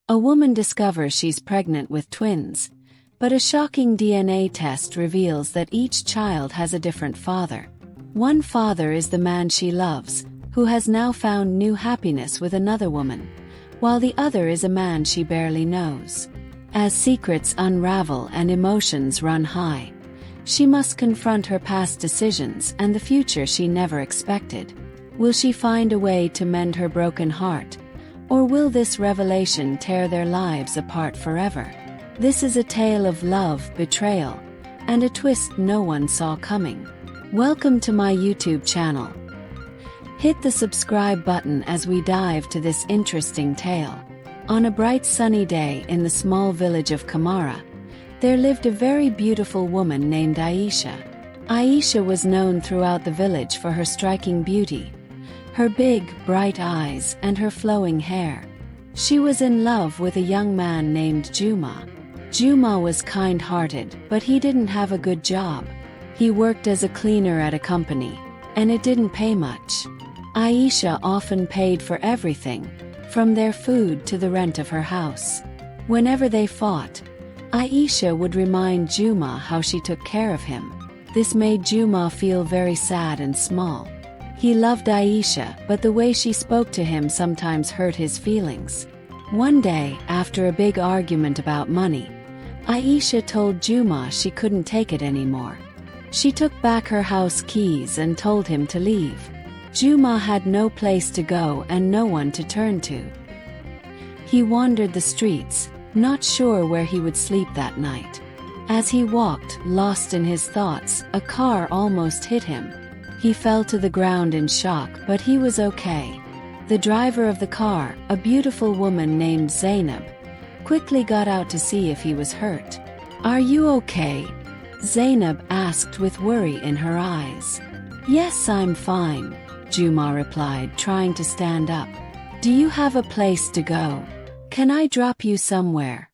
A woman discovers she's pregnant with twins, but a shocking DNA test reveals that each child has a different father. One father is the man she loves, who has now found new happiness with another woman, while the other is a man she barely knows. As secrets unravel and emotions run high, she must confront her past decisions and the future she never expected. Will she find a way to mend her broken heart, or will this revelation tear their lives apart forever? This is a tale of love, betrayal, and a twist no one saw coming. Welcome to my YouTube channel. Hit the subscribe button as we dive to this interesting tale. On a bright sunny day in the small village of Kamara, there lived a very beautiful woman named Aisha. Aisha was known throughout the village for her striking beauty, her big, bright eyes, and her flowing hair. She was in love with a young man named Juma. Juma was kind-hearted, but he didn't have a good job. He worked as a cleaner at a company, and it didn't pay much. Aisha often paid for everything, from their food to the rent of her house. Whenever they fought, Aisha would remind Juma how she took care of him. This made Juma feel very sad and small. He loved Aisha, but the way she spoke to him sometimes hurt his feelings. One day, after a big argument about money, Aisha told Juma she couldn't take it anymore. She took back her house keys and told him to leave. Juma had no place to go and no one to turn to. He wandered the streets, not sure where he would sleep that night. As he walked, lost in his thoughts, a car almost hit him. He fell to the ground in shock, but he was okay. The driver of the car, a beautiful woman named Zainab, quickly got out to see if he was hurt. "Are you okay?" Zainab asked with worry in her eyes. "Yes, I'm fine," Juma replied, trying to stand up. "Do you have a place to go? Can I drop you somewhere?"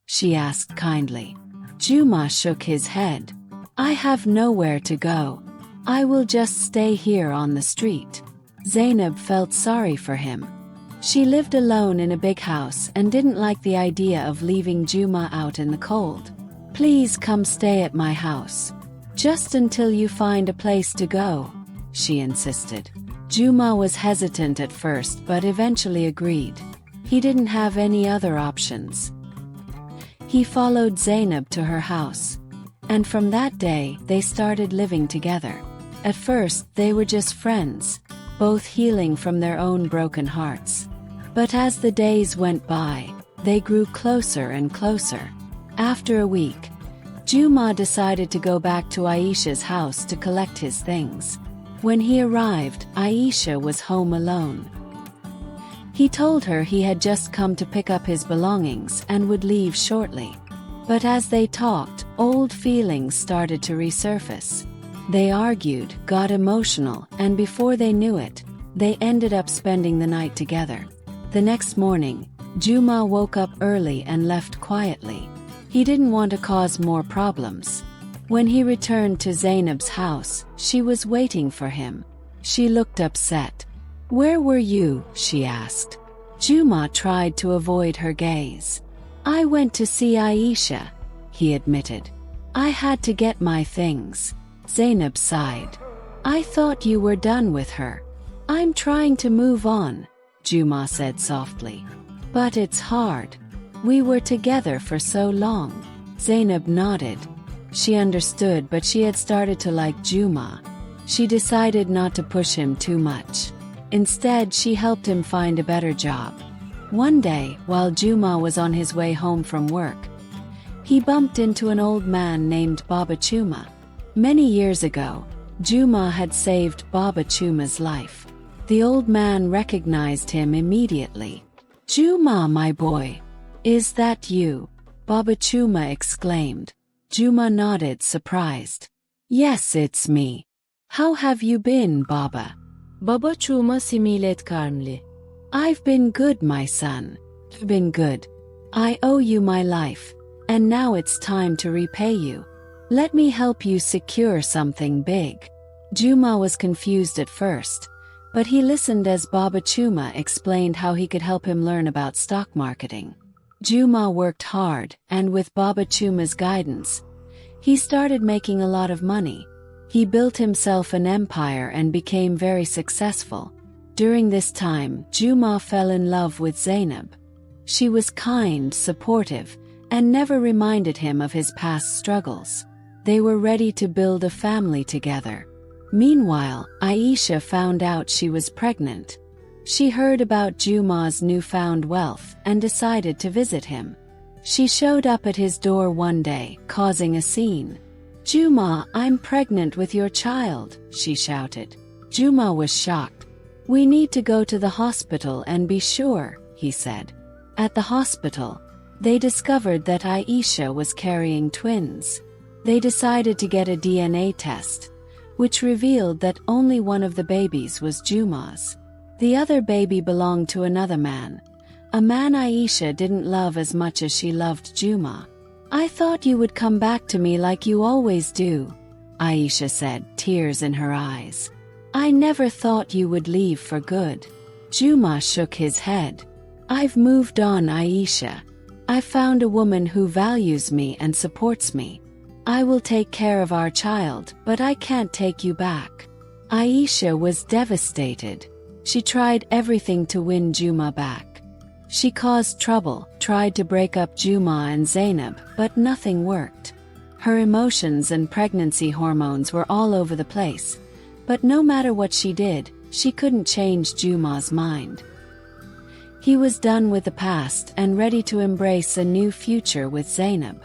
she asked kindly. Juma shook his head. "I have nowhere to go. I will just stay here on the street." Zainab felt sorry for him. She lived alone in a big house and didn't like the idea of leaving Juma out in the cold. "Please come stay at my house. Just until you find a place to go," she insisted. Juma was hesitant at first but eventually agreed. He didn't have any other options. He followed Zainab to her house, and from that day they started living together. At first they were just friends, both healing from their own broken hearts. But as the days went by, they grew closer and closer. After a week, Juma decided to go back to Aisha's house to collect his things. When he arrived, Aisha was home alone. He told her he had just come to pick up his belongings and would leave shortly. But as they talked, old feelings started to resurface. They argued, got emotional, and before they knew it, they ended up spending the night together. The next morning, Juma woke up early and left quietly. He didn't want to cause more problems. When he returned to Zainab's house, she was waiting for him. She looked upset. "Where were you?" she asked. Juma tried to avoid her gaze. "I went to see Aisha," he admitted. "I had to get my things." Zainab sighed. "I thought you were done with her." "I'm trying to move on," Juma said softly. "But it's hard. We were together for so long." Zainab nodded. She understood, but she had started to like Juma. She decided not to push him too much. Instead, she helped him find a better job. One day, while Juma was on his way home from work, he bumped into an old man named Baba Chuma. Many years ago, Juma had saved Baba Chuma's life. The old man recognized him immediately. "Juma, my boy. Is that you?" Baba Chuma exclaimed. Juma nodded, surprised. "Yes, it's me. How have you been, Baba?" Baba Chuma similet karnli. "I've been good, my son. Been good. I owe you my life, and now it's time to repay you. Let me help you secure something big." Juma was confused at first, but he listened as Baba Juma explained how he could help him learn about stock marketing. Juma worked hard, and with Baba Juma's guidance, he started making a lot of money. He built himself an empire and became very successful. During this time, Juma fell in love with Zainab. She was kind, supportive, and never reminded him of his past struggles. They were ready to build a family together. Meanwhile, Aisha found out she was pregnant. She heard about Juma's newfound wealth and decided to visit him. She showed up at his door one day, causing a scene. "Juma, I'm pregnant with your child," she shouted. Juma was shocked. "We need to go to the hospital and be sure," he said. At the hospital, they discovered that Aisha was carrying twins. They decided to get a DNA test, which revealed that only one of the babies was Juma's. The other baby belonged to another man, a man Aisha didn't love as much as she loved Juma. "I thought you would come back to me like you always do," Aisha said, tears in her eyes. "I never thought you would leave for good." Juma shook his head. "I've moved on, Aisha. I found a woman who values me and supports me. I will take care of our child, but I can't take you back." Aisha was devastated. She tried everything to win Juma back. She caused trouble, tried to break up Juma and Zainab, but nothing worked. Her emotions and pregnancy hormones were all over the place, but no matter what she did, she couldn't change Juma's mind. He was done with the past and ready to embrace a new future with Zainab.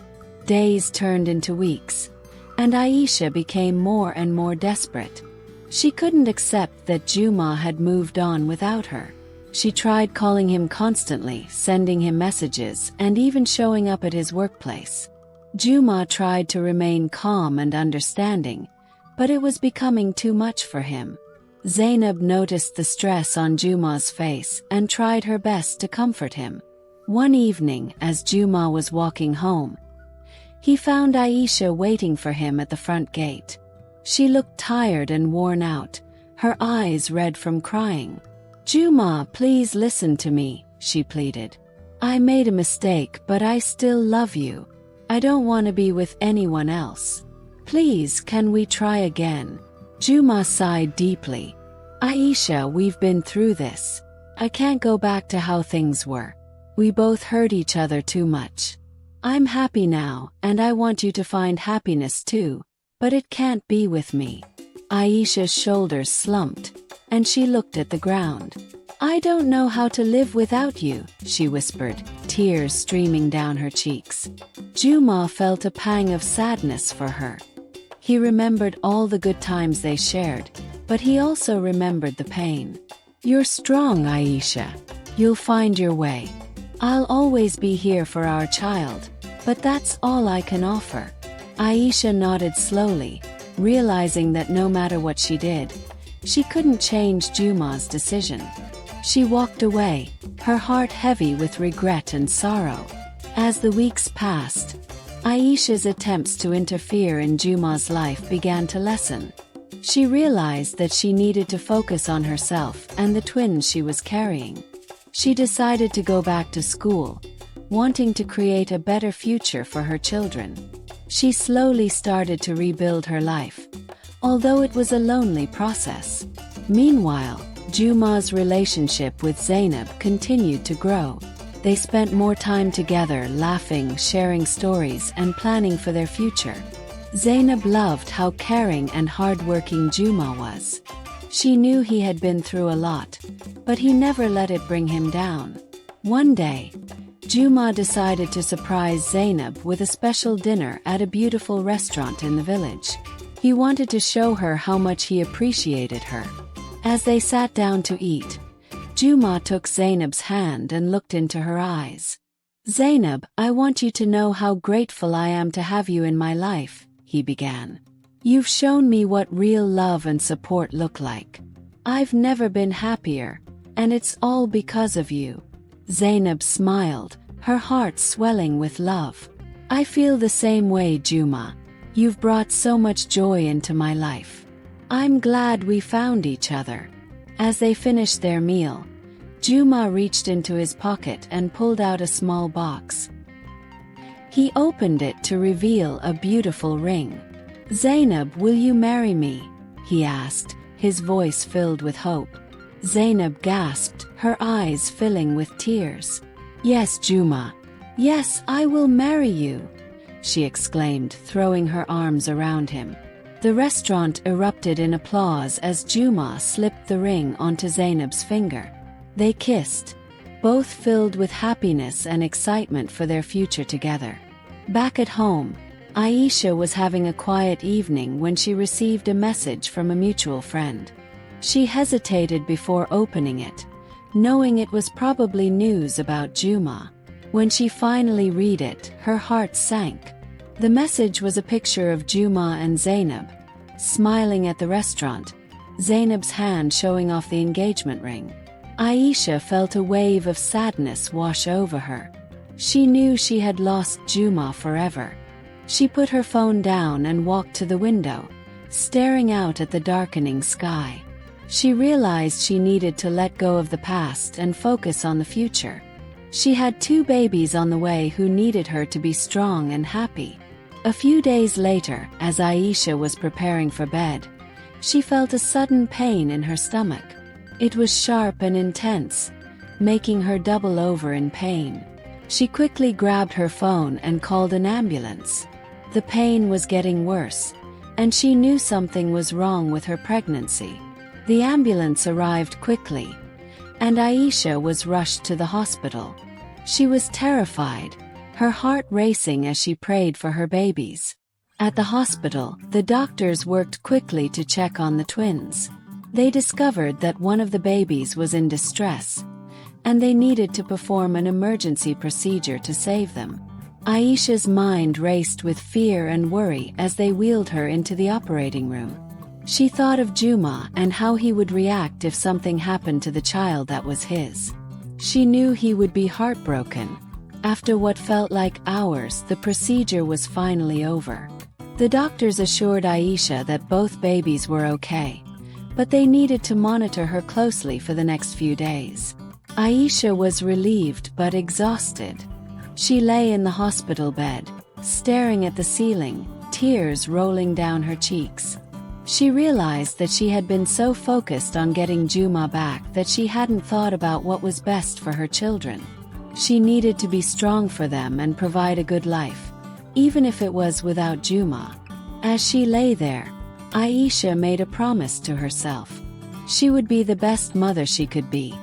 Days turned into weeks, and Aisha became more and more desperate. She couldn't accept that Juma had moved on without her. She tried calling him constantly, sending him messages, and even showing up at his workplace. Juma tried to remain calm and understanding, but it was becoming too much for him. Zainab noticed the stress on Juma's face and tried her best to comfort him. One evening, as Juma was walking home, he found Aisha waiting for him at the front gate. She looked tired and worn out, her eyes red from crying. "Juma, please listen to me," she pleaded. "I made a mistake, but I still love you. I don't want to be with anyone else. Please, can we try again?" Juma sighed deeply. "Aisha, we've been through this. I can't go back to how things were. We both hurt each other too much. I'm happy now, and I want you to find happiness too, but it can't be with me." Aisha's shoulders slumped, and she looked at the ground. "I don't know how to live without you," she whispered, tears streaming down her cheeks. Juma felt a pang of sadness for her. He remembered all the good times they shared, but he also remembered the pain. "You're strong, Aisha. You'll find your way. I'll always be here for our child, but that's all I can offer." Aisha nodded slowly, realizing that no matter what she did, she couldn't change Juma's decision. She walked away, her heart heavy with regret and sorrow. As the weeks passed, Aisha's attempts to interfere in Juma's life began to lessen. She realized that she needed to focus on herself and the twins she was carrying. She decided to go back to school, wanting to create a better future for her children. She slowly started to rebuild her life, although it was a lonely process. Meanwhile, Juma's relationship with Zainab continued to grow. They spent more time together, laughing, sharing stories, and planning for their future. Zainab loved how caring and hardworking Juma was. She knew he had been through a lot, but he never let it bring him down. One day, Juma decided to surprise Zainab with a special dinner at a beautiful restaurant in the village. He wanted to show her how much he appreciated her. As they sat down to eat, Juma took Zainab's hand and looked into her eyes. "Zainab, I want you to know how grateful I am to have you in my life," he began. "You've shown me what real love and support look like. I've never been happier, and it's all because of you." Zainab smiled, her heart swelling with love. "I feel the same way, Juma. You've brought so much joy into my life. I'm glad we found each other." As they finished their meal, Juma reached into his pocket and pulled out a small box. He opened it to reveal a beautiful ring. "Zainab, will you marry me?" he asked, his voice filled with hope. Zainab gasped, her eyes filling with tears. "Yes, Juma. Yes, I will marry you," she exclaimed, throwing her arms around him. The restaurant erupted in applause as Juma slipped the ring onto Zainab's finger. They kissed, both filled with happiness and excitement for their future together. Back at home, Aisha was having a quiet evening when she received a message from a mutual friend. She hesitated before opening it, knowing it was probably news about Juma. When she finally read it, her heart sank. The message was a picture of Juma and Zainab, smiling at the restaurant, Zainab's hand showing off the engagement ring. Aisha felt a wave of sadness wash over her. She knew she had lost Juma forever. She put her phone down and walked to the window, staring out at the darkening sky. She realized she needed to let go of the past and focus on the future. She had 2 babies on the way who needed her to be strong and happy. A few days later, as Aisha was preparing for bed, she felt a sudden pain in her stomach. It was sharp and intense, making her double over in pain. She quickly grabbed her phone and called an ambulance. The pain was getting worse, and she knew something was wrong with her pregnancy. The ambulance arrived quickly, and Aisha was rushed to the hospital. She was terrified, her heart racing as she prayed for her babies. At the hospital, the doctors worked quickly to check on the twins. They discovered that one of the babies was in distress, and they needed to perform an emergency procedure to save them. Aisha's mind raced with fear and worry as they wheeled her into the operating room. She thought of Juma and how he would react if something happened to the child that was his. She knew he would be heartbroken. After what felt like hours, the procedure was finally over. The doctors assured Aisha that both babies were okay, but they needed to monitor her closely for the next few days. Aisha was relieved but exhausted. She lay in the hospital bed, staring at the ceiling, tears rolling down her cheeks. She realized that she had been so focused on getting Juma back that she hadn't thought about what was best for her children. She needed to be strong for them and provide a good life, even if it was without Juma. As she lay there, Aisha made a promise to herself. She would be the best mother she could be,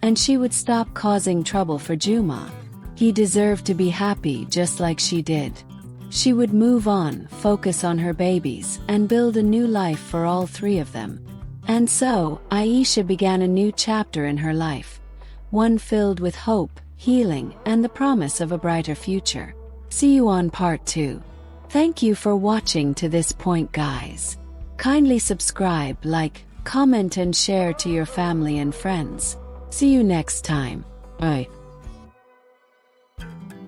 and she would stop causing trouble for Juma. He deserved to be happy just like she did. She would move on, focus on her babies, and build a new life for all 3 of them. And so, Aisha began a new chapter in her life, one filled with hope, healing, and the promise of a brighter future. See you on part 2. Thank you for watching to this point, guys. Kindly subscribe, like, comment and share to your family and friends. See you next time. Bye.